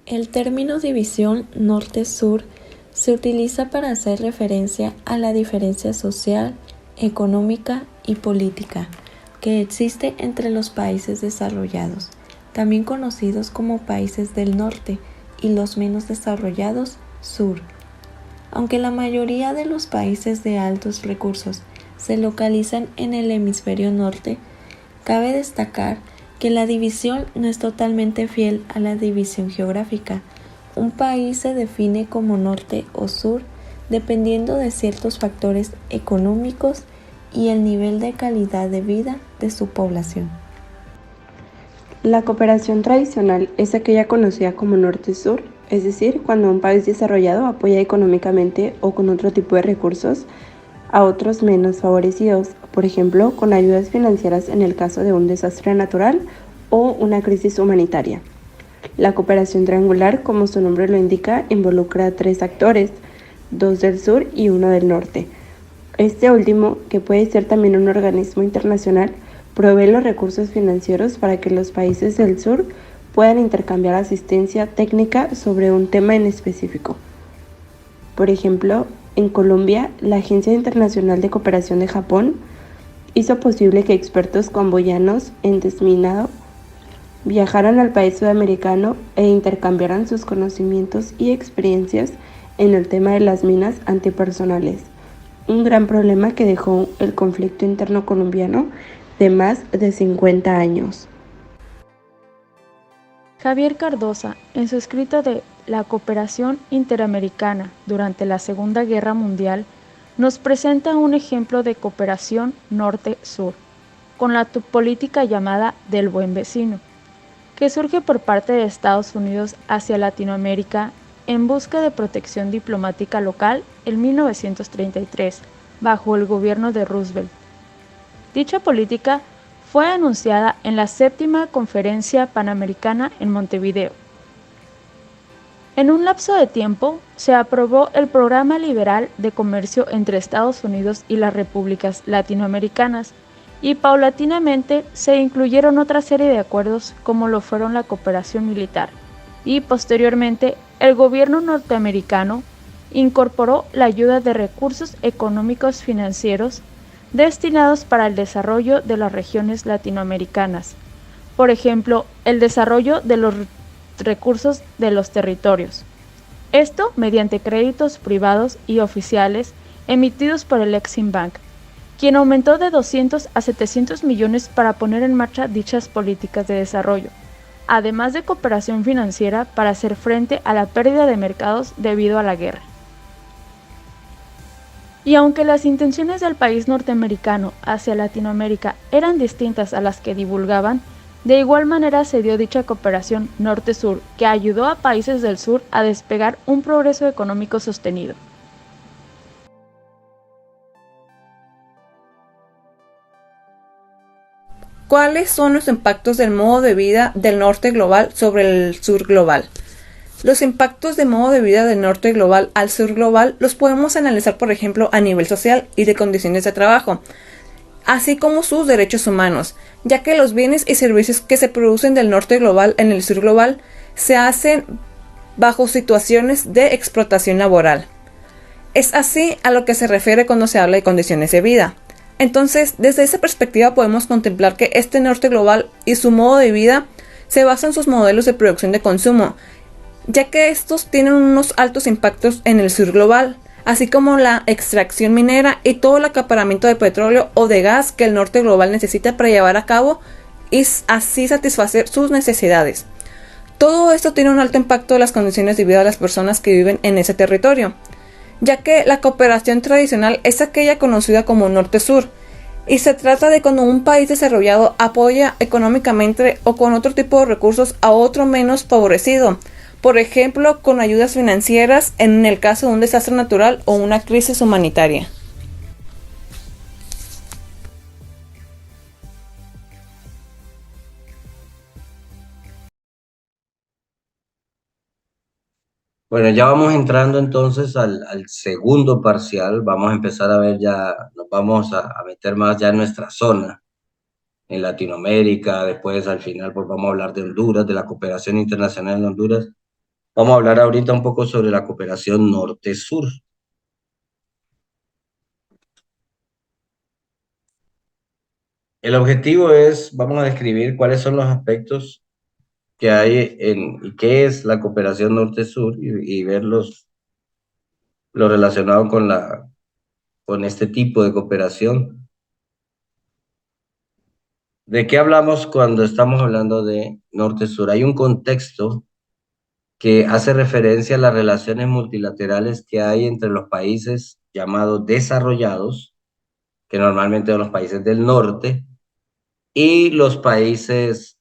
El término división norte-sur se utiliza para hacer referencia a la diferencia social, económica y política que existe entre los países desarrollados, también conocidos como países del norte, y los menos desarrollados, sur. Aunque la mayoría de los países de altos recursos se localizan en el hemisferio norte, cabe destacar que la división no es totalmente fiel a la división geográfica. Un país se define como norte o sur dependiendo de ciertos factores económicos y el nivel de calidad de vida de su población. La cooperación tradicional es aquella conocida como norte-sur, es decir, cuando un país desarrollado apoya económicamente o con otro tipo de recursos a otros menos favorecidos, por ejemplo, con ayudas financieras en el caso de un desastre natural o una crisis humanitaria. La cooperación triangular, como su nombre lo indica, involucra a 3 actores, 2 del sur y 1 del norte. Este último, que puede ser también un organismo internacional, provee los recursos financieros para que los países del sur puedan intercambiar asistencia técnica sobre un tema en específico. Por ejemplo, en Colombia, la Agencia Internacional de Cooperación de Japón hizo posible que expertos camboyanos en desminado viajaran al país sudamericano e intercambiaran sus conocimientos y experiencias en el tema de las minas antipersonales, un gran problema que dejó el conflicto interno colombiano de más de 50 años. Javier Cardoza, en su escrito de La cooperación interamericana durante la Segunda Guerra Mundial, nos presenta un ejemplo de cooperación norte-sur, con la política llamada del buen vecino, que surge por parte de Estados Unidos hacia Latinoamérica en busca de protección diplomática local en 1933, bajo el gobierno de Roosevelt. Dicha política fue anunciada en la Séptima Conferencia Panamericana en Montevideo. En un lapso de tiempo, se aprobó el Programa Liberal de Comercio entre Estados Unidos y las repúblicas latinoamericanas, y paulatinamente se incluyeron otra serie de acuerdos como lo fueron la cooperación militar, y posteriormente el gobierno norteamericano incorporó la ayuda de recursos económicos financieros destinados para el desarrollo de las regiones latinoamericanas, por ejemplo, el desarrollo de los recursos de los territorios. Esto mediante créditos privados y oficiales emitidos por el Exim Bank, quien aumentó de 200 a 700 millones para poner en marcha dichas políticas de desarrollo, además de cooperación financiera para hacer frente a la pérdida de mercados debido a la guerra. Y aunque las intenciones del país norteamericano hacia Latinoamérica eran distintas a las que divulgaban, de igual manera se dio dicha cooperación norte-sur que ayudó a países del sur a despegar un progreso económico sostenido. ¿Cuáles son los impactos del modo de vida del norte global sobre el sur global? Los impactos de modo de vida del norte global al sur global los podemos analizar, por ejemplo, a nivel social y de condiciones de trabajo, así como sus derechos humanos, ya que los bienes y servicios que se producen del norte global en el sur global se hacen bajo situaciones de explotación laboral. Es así a lo que se refiere cuando se habla de condiciones de vida. Entonces, desde esa perspectiva podemos contemplar que este norte global y su modo de vida se basa en sus modelos de producción de consumo, ya que estos tienen unos altos impactos en el sur global, así como la extracción minera y todo el acaparamiento de petróleo o de gas que el norte global necesita para llevar a cabo y así satisfacer sus necesidades. Todo esto tiene un alto impacto en las condiciones de vida de las personas que viven en ese territorio, ya que la cooperación tradicional es aquella conocida como norte-sur, y se trata de cuando un país desarrollado apoya económicamente o con otro tipo de recursos a otro menos favorecido, por ejemplo, con ayudas financieras en el caso de un desastre natural o una crisis humanitaria. Bueno, ya vamos entrando entonces al segundo parcial. Vamos a empezar a ver ya, nos vamos a meter más ya en nuestra zona, en Latinoamérica. Después, al final, pues vamos a hablar de Honduras, de la cooperación internacional en Honduras. Vamos a hablar ahorita un poco sobre la cooperación norte-sur. El objetivo es, vamos a describir cuáles son los aspectos que hay y qué es la cooperación norte-sur y ver lo relacionado con este tipo de cooperación. ¿De qué hablamos cuando estamos hablando de norte-sur? Hay un contexto que hace referencia a las relaciones multilaterales que hay entre los países llamados desarrollados, que normalmente son los países del norte, y los países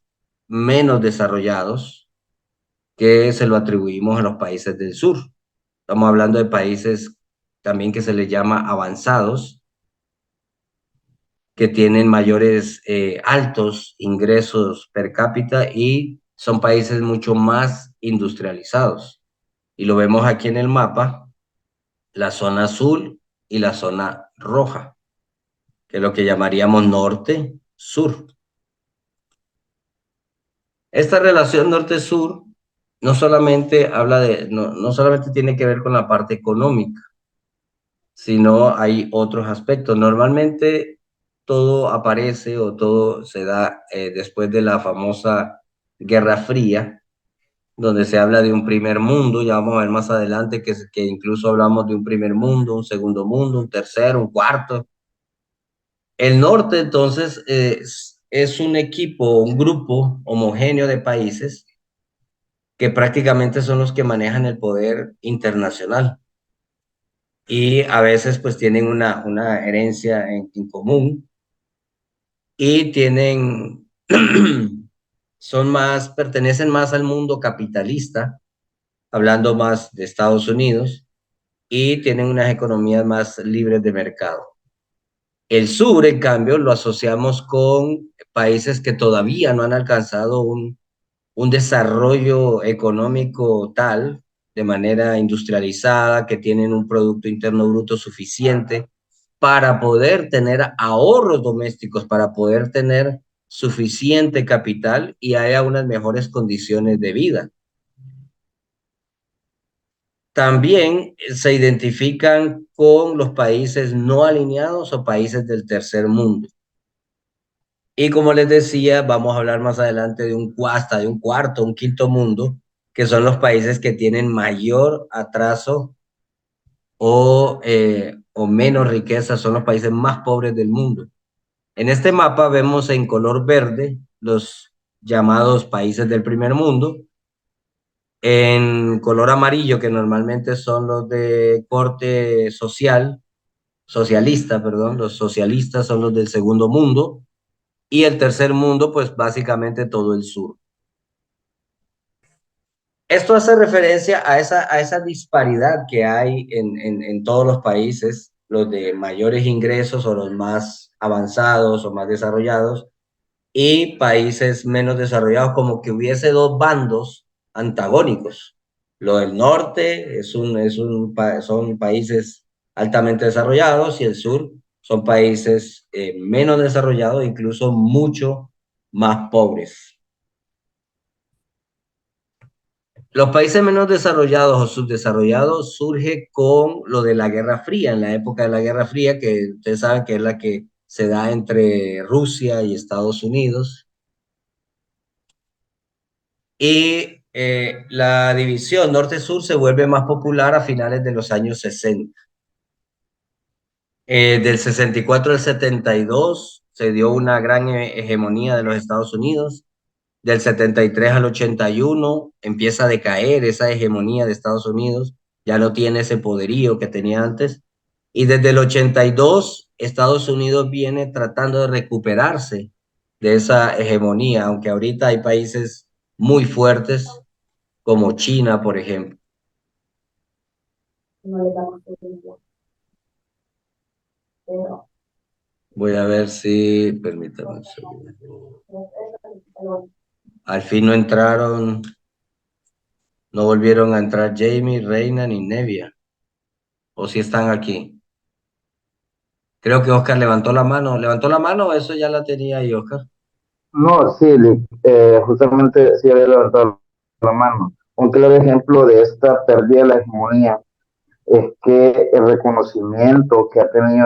menos desarrollados, que se lo atribuimos a los países del sur. Estamos hablando de países también que se les llama avanzados, que tienen mayores altos ingresos per cápita y son países mucho más industrializados. Y lo vemos aquí en el mapa, la zona azul y la zona roja, que es lo que llamaríamos norte-sur. Esta relación norte-sur no solamente no solamente tiene que ver con la parte económica, sino hay otros aspectos. Normalmente todo aparece o todo se da después de la famosa Guerra Fría, donde se habla de un primer mundo. Ya vamos a ver más adelante que incluso hablamos de un primer mundo, un segundo mundo, un tercero, un cuarto. El norte, entonces, es un equipo, un grupo homogéneo de países que prácticamente son los que manejan el poder internacional y a veces pues tienen una herencia en común y tienen, pertenecen más al mundo capitalista, hablando más de Estados Unidos, y tienen unas economías más libres de mercado. El sur, en cambio, lo asociamos con países que todavía no han alcanzado un desarrollo económico tal, de manera industrializada, que tienen un Producto Interno Bruto suficiente para poder tener ahorros domésticos, para poder tener suficiente capital y haya unas mejores condiciones de vida. También se identifican con los países no alineados o países del tercer mundo. Y como les decía, vamos a hablar más adelante hasta de un cuarto, un quinto mundo, que son los países que tienen mayor atraso o menos riqueza, son los países más pobres del mundo. En este mapa vemos en color verde los llamados países del primer mundo, en color amarillo, que normalmente son los de corte socialista, perdón, los socialistas son los del segundo mundo, y el tercer mundo, pues básicamente todo el sur. Esto hace referencia a esa disparidad que hay en todos los países, los de mayores ingresos o los más avanzados o más desarrollados, y países menos desarrollados, como que hubiese dos bandos antagónicos. Lo del norte son países altamente desarrollados y el sur son países menos desarrollados, incluso mucho más pobres. Los países menos desarrollados o subdesarrollados surge con lo de la Guerra Fría, en la época de la Guerra Fría, que ustedes saben que es la que se da entre Rusia y Estados Unidos. Y la división norte-sur se vuelve más popular a finales de los años 60. Del 64 al 72 se dio una gran hegemonía de los Estados Unidos. Del 73 al 81 empieza a decaer esa hegemonía de Estados Unidos, ya no tiene ese poderío que tenía antes. Y desde el 82 Estados Unidos viene tratando de recuperarse de esa hegemonía, aunque ahorita hay países muy fuertes como China, por ejemplo. Voy a ver si, permítame un segundo. Al fin no entraron, no volvieron a entrar Jamie, Reina ni Nevia. ¿O si están aquí? Creo que Oscar levantó la mano. ¿Levantó la mano o eso ya la tenía ahí, Oscar? No, sí, justamente sí había levantado la mano. Un claro ejemplo de esta pérdida de la hegemonía es que el reconocimiento que ha tenido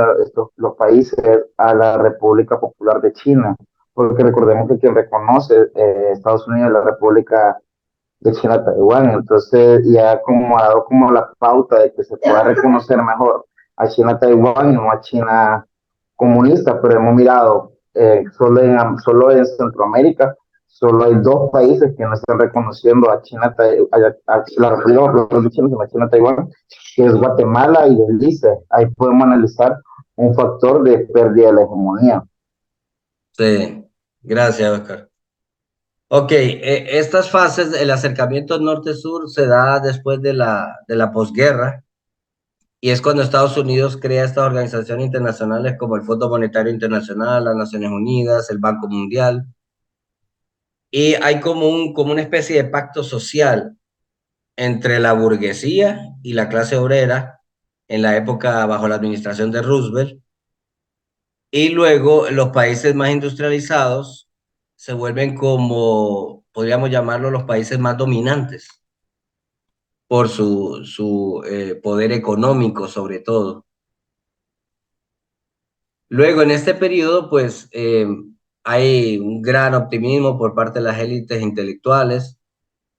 los países a la República Popular de China, porque recordemos que quien reconoce Estados Unidos es la República de China Taiwán, entonces ya como ha dado como la pauta de que se pueda reconocer mejor a China Taiwán y no a China comunista, pero hemos mirado solo en Centroamérica, solo hay dos países que no están reconociendo a China, a la República Popular de China, sino a China Taiwán, que es Guatemala y Belice. Ahí podemos analizar un factor de pérdida de la hegemonía. Sí, gracias, Oscar. Ok, estas fases, el acercamiento norte-sur se da después de la posguerra, y es cuando Estados Unidos crea estas organizaciones internacionales como el Fondo Monetario Internacional, las Naciones Unidas, el Banco Mundial, y hay como una especie de pacto social entre la burguesía y la clase obrera en la época bajo la administración de Roosevelt, y luego los países más industrializados se vuelven como, podríamos llamarlo, los países más dominantes por su poder económico sobre todo. Luego, en este periodo, pues hay un gran optimismo por parte de las élites intelectuales.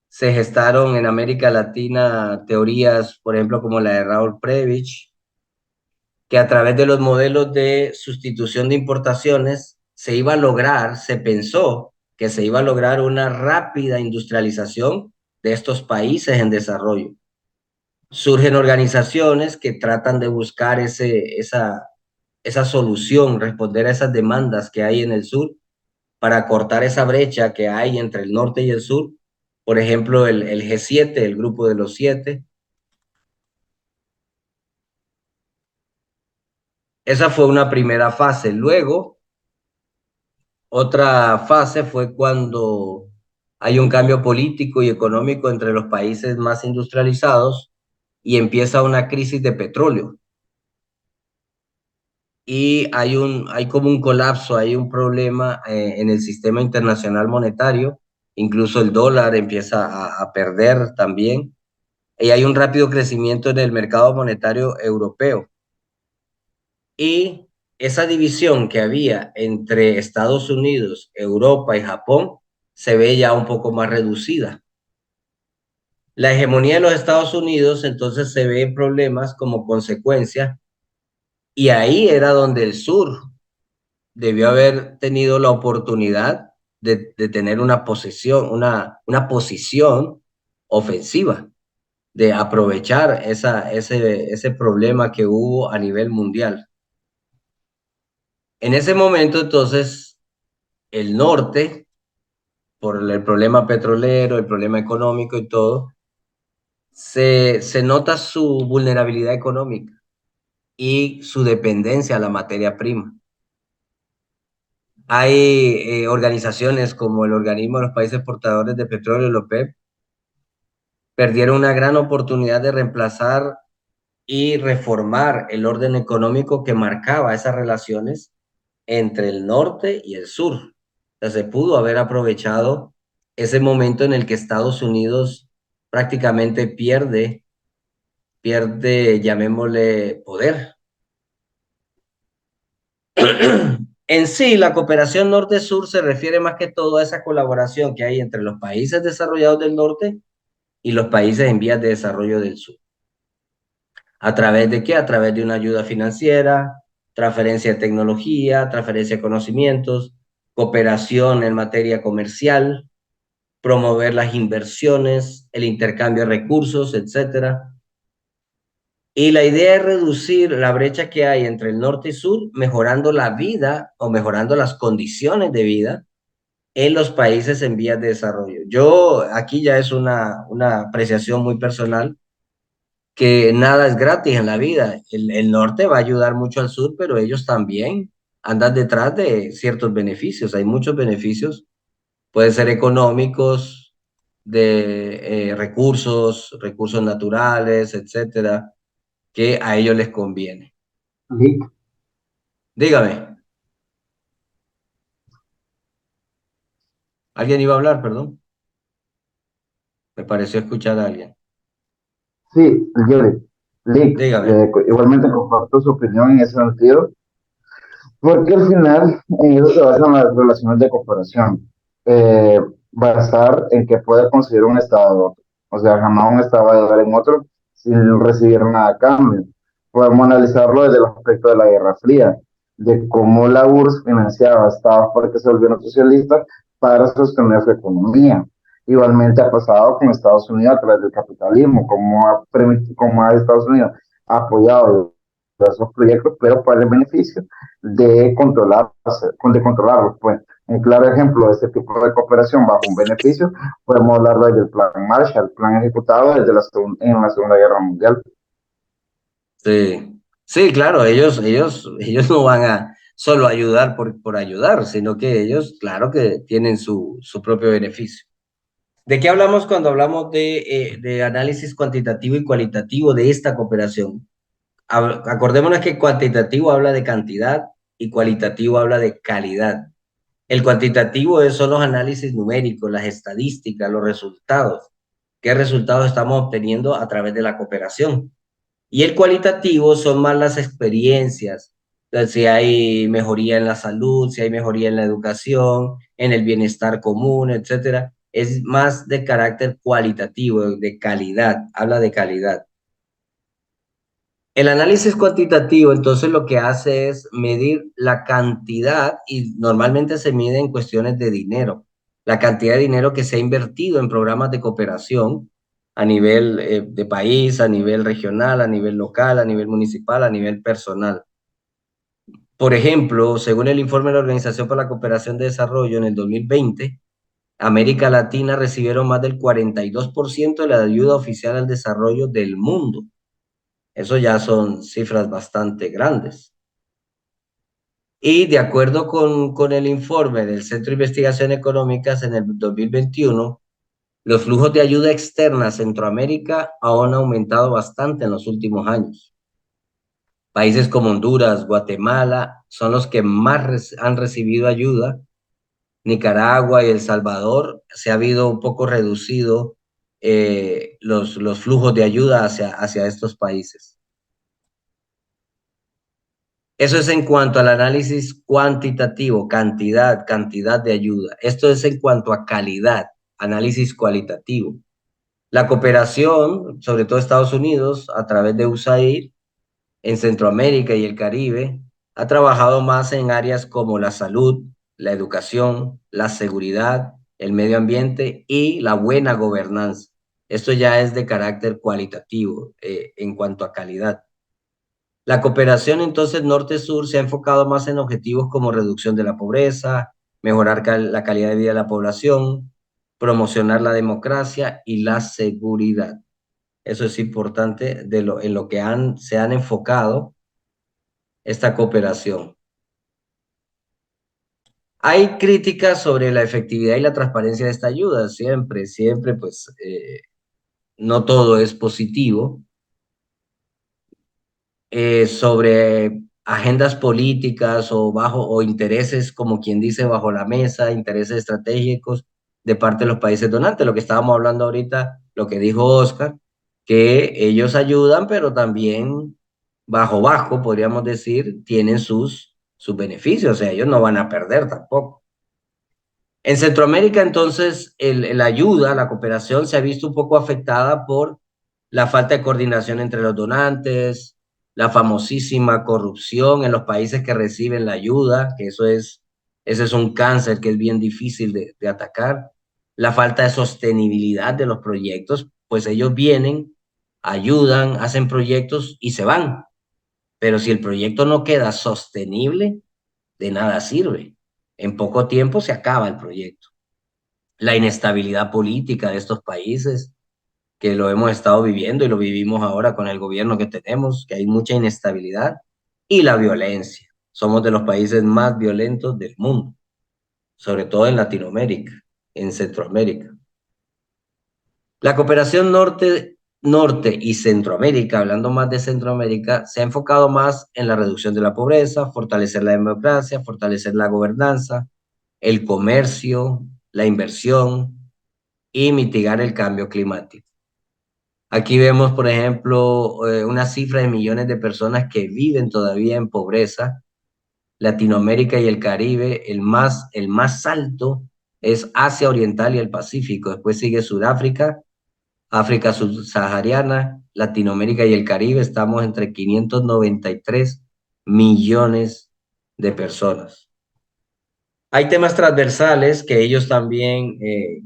Se gestaron en América Latina teorías, por ejemplo, como la de Raúl Prebisch, que a través de los modelos de sustitución de importaciones se iba a lograr, se pensó que se iba a lograr una rápida industrialización de estos países en desarrollo. Surgen organizaciones que tratan de buscar esa solución, responder a esas demandas que hay en el sur para cortar esa brecha que hay entre el norte y el sur. Por ejemplo, el G7, el grupo de los siete. Esa fue una primera fase. Luego, otra fase fue cuando hay un cambio político y económico entre los países más industrializados y empieza una crisis de petróleo. Y hay como un colapso, hay un problema en el sistema internacional monetario, incluso el dólar empieza a perder también, y hay un rápido crecimiento en el mercado monetario europeo. Y esa división que había entre Estados Unidos, Europa y Japón se ve ya un poco más reducida. La hegemonía de los Estados Unidos entonces se ve en problemas como consecuencia, y ahí era donde el sur debió haber tenido la oportunidad de tener una posición ofensiva, de aprovechar ese problema que hubo a nivel mundial. En ese momento, entonces, el norte, por el problema petrolero, el problema económico y todo, se nota su vulnerabilidad económica y su dependencia a la materia prima. Hay organizaciones como el Organismo de los Países Exportadores de Petróleo, el OPEP, perdieron una gran oportunidad de reemplazar y reformar el orden económico que marcaba esas relaciones entre el norte y el sur. O sea, se pudo haber aprovechado ese momento en el que Estados Unidos prácticamente pierde, llamémosle, poder. En sí, la cooperación norte-sur se refiere más que todo a esa colaboración que hay entre los países desarrollados del norte y los países en vías de desarrollo del sur. ¿A través de qué? A través de una ayuda financiera, transferencia de tecnología, transferencia de conocimientos, cooperación en materia comercial, promover las inversiones, el intercambio de recursos, etcétera. Y la idea es reducir la brecha que hay entre el norte y sur, mejorando la vida o mejorando las condiciones de vida en los países en vías de desarrollo. Yo, aquí ya es una apreciación muy personal, que nada es gratis en la vida. El norte va a ayudar mucho al sur, pero ellos también andan detrás de ciertos beneficios. Hay muchos beneficios, pueden ser económicos, de recursos naturales, etcétera, que a ellos les conviene. Dígame, ¿alguien iba a hablar, perdón? Me pareció escuchar a alguien. Sí, Yuri, Lick, Dígame. igualmente comparto su opinión en ese sentido. Porque al final en eso se basan las relaciones de cooperación. Eh, Basar en que puede conseguir un Estado de otro. O sea, jamás un Estado va a ayudar en otro sin recibir nada a cambio. Podemos analizarlo desde el aspecto de la Guerra Fría, de cómo la URSS financiaba estados para que se volvieran socialistas para sostener su economía. Igualmente ha pasado con Estados Unidos a través del capitalismo, como ha Estados Unidos apoyado esos proyectos, pero para el beneficio de controlarlos. Pues un claro ejemplo de este tipo de cooperación bajo un beneficio, podemos hablar del plan Marshall, plan ejecutado desde en la Segunda Guerra Mundial. Sí, sí, claro, ellos no van a solo ayudar por ayudar, sino que ellos, claro que tienen su propio beneficio. ¿De qué hablamos cuando hablamos de análisis cuantitativo y cualitativo de esta cooperación? Acordémonos que cuantitativo habla de cantidad y cualitativo habla de calidad. El cuantitativo son los análisis numéricos, las estadísticas, los resultados. ¿Qué resultados estamos obteniendo a través de la cooperación? Y el cualitativo son más las experiencias, si hay mejoría en la salud, si hay mejoría en la educación, en el bienestar común, etcétera. Es más de carácter cualitativo, de calidad, habla de calidad. El análisis cuantitativo, entonces, lo que hace es medir la cantidad y normalmente se mide en cuestiones de dinero, la cantidad de dinero que se ha invertido en programas de cooperación a nivel de país, a nivel regional, a nivel local, a nivel municipal, a nivel personal. Por ejemplo, según el informe de la Organización para la Cooperación de Desarrollo en el 2020, América Latina recibieron más del 42% de la ayuda oficial al desarrollo del mundo. Eso ya son cifras bastante grandes. Y de acuerdo con el informe del Centro de Investigación Económicas en el 2021, los flujos de ayuda externa a Centroamérica han aumentado bastante en los últimos años. Países como Honduras, Guatemala son los que más han recibido ayuda. Nicaragua y El Salvador se ha habido un poco reducido los flujos de ayuda hacia estos países. Eso es en cuanto al análisis cuantitativo, cantidad de ayuda. Esto es en cuanto a calidad, análisis cualitativo. La cooperación, sobre todo Estados Unidos, a través de USAID, en Centroamérica y el Caribe, ha trabajado más en áreas como la salud, la educación, la seguridad, el medio ambiente y la buena gobernanza. Esto ya es de carácter cualitativo en cuanto a calidad. La cooperación entonces norte-sur se ha enfocado más en objetivos como reducción de la pobreza, mejorar la calidad de vida de la población, promocionar la democracia y la seguridad. Eso es importante en lo que se han enfocado esta cooperación. Hay críticas sobre la efectividad y la transparencia de esta ayuda. Siempre, pues, no todo es positivo. Sobre agendas políticas o intereses, como quien dice, bajo la mesa, intereses estratégicos de parte de los países donantes. Lo que estábamos hablando ahorita, lo que dijo Oscar, que ellos ayudan, pero también bajo, podríamos decir, tienen sus beneficios, o sea, ellos no van a perder tampoco. En Centroamérica, entonces, la ayuda, la cooperación se ha visto un poco afectada por la falta de coordinación entre los donantes, la famosísima corrupción en los países que reciben la ayuda, que ese es un cáncer que es bien difícil de atacar, la falta de sostenibilidad de los proyectos, pues ellos vienen, ayudan, hacen proyectos y se van, pero si el proyecto no queda sostenible, de nada sirve. En poco tiempo se acaba el proyecto. La inestabilidad política de estos países, que lo hemos estado viviendo y lo vivimos ahora con el gobierno que tenemos, que hay mucha inestabilidad, y la violencia. Somos de los países más violentos del mundo, sobre todo en Latinoamérica, en Centroamérica. La cooperación norte y Centroamérica, hablando más de Centroamérica, se ha enfocado más en la reducción de la pobreza, fortalecer la democracia, fortalecer la gobernanza, el comercio, la inversión. y mitigar el cambio climático. Aquí vemos, por ejemplo, una cifra de millones de personas que viven todavía en pobreza. Latinoamérica y el Caribe, el más alto es Asia Oriental y el Pacífico. Después sigue Sudáfrica, África subsahariana, Latinoamérica y el Caribe. Estamos entre 593 millones de personas. Hay temas transversales que ellos también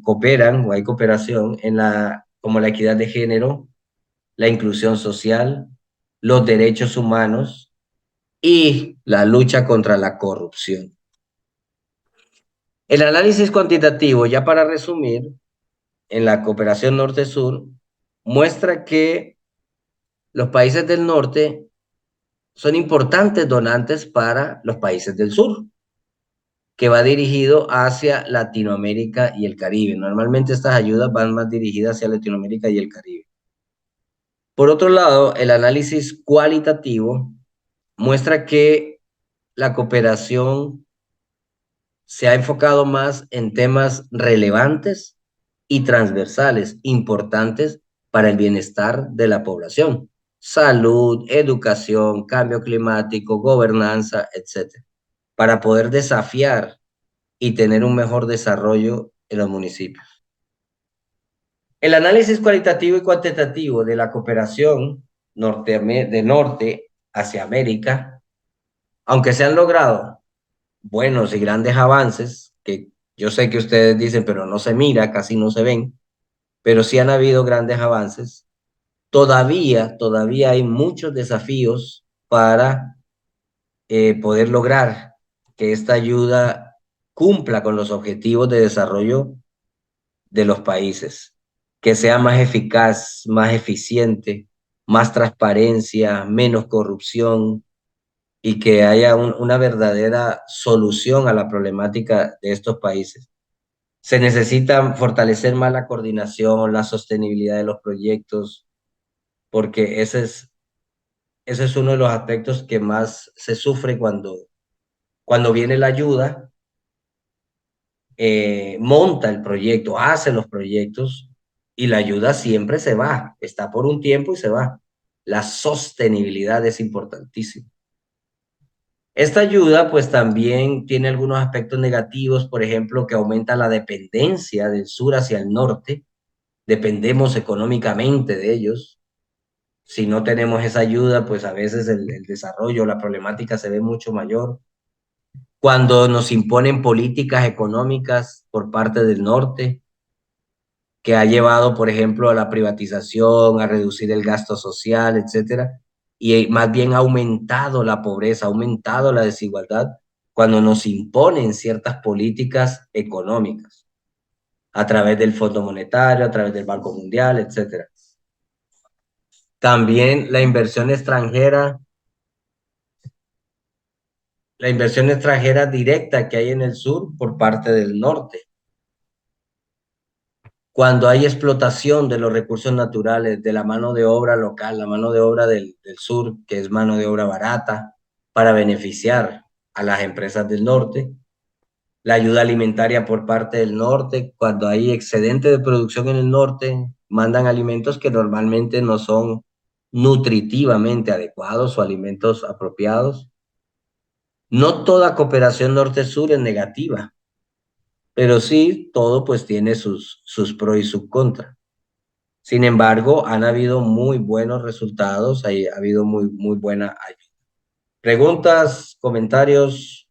cooperan, o hay cooperación, como la equidad de género, la inclusión social, los derechos humanos y la lucha contra la corrupción. El análisis cuantitativo, ya para resumir, en la cooperación norte-sur, muestra que los países del norte son importantes donantes para los países del sur, que va dirigido hacia Latinoamérica y el Caribe. Normalmente estas ayudas van más dirigidas hacia Latinoamérica y el Caribe. Por otro lado, el análisis cualitativo muestra que la cooperación se ha enfocado más en temas relevantes y transversales, importantes para el bienestar de la población. Salud, educación, cambio climático, gobernanza, etc. Para poder desafiar y tener un mejor desarrollo en los municipios. El análisis cualitativo y cuantitativo de la cooperación de norte hacia América, aunque se han logrado buenos y grandes avances, que yo sé que ustedes dicen, pero no se mira, casi no se ven, pero sí han habido grandes avances. Todavía hay muchos desafíos para poder lograr que esta ayuda cumpla con los objetivos de desarrollo de los países, que sea más eficaz, más eficiente, más transparencia, menos corrupción y que haya una verdadera solución a la problemática de estos países. Se necesita fortalecer más la coordinación, la sostenibilidad de los proyectos, porque ese es uno de los aspectos que más se sufre cuando viene la ayuda, monta el proyecto, hace los proyectos y la ayuda siempre se va, está por un tiempo y se va. La sostenibilidad es importantísima. Esta ayuda pues también tiene algunos aspectos negativos, por ejemplo, que aumenta la dependencia del sur hacia el norte. Dependemos económicamente de ellos. Si no tenemos esa ayuda, pues a veces el desarrollo, la problemática se ve mucho mayor. Cuando nos imponen políticas económicas por parte del norte, que ha llevado, por ejemplo, a la privatización, a reducir el gasto social, etcétera, y más bien ha aumentado la pobreza, ha aumentado la desigualdad cuando nos imponen ciertas políticas económicas a través del Fondo Monetario, a través del Banco Mundial, etcétera. También la inversión extranjera directa que hay en el sur por parte del norte. Cuando hay explotación de los recursos naturales, de la mano de obra local, la mano de obra del sur, que es mano de obra barata, para beneficiar a las empresas del norte. La ayuda alimentaria por parte del norte, cuando hay excedente de producción en el norte, mandan alimentos que normalmente no son nutritivamente adecuados o alimentos apropiados. No toda cooperación norte-sur es negativa, pero sí todo pues tiene sus pros y sus contras. Sin embargo, han habido muy buenos resultados, ha habido muy buena ayuda. ¿Preguntas, comentarios?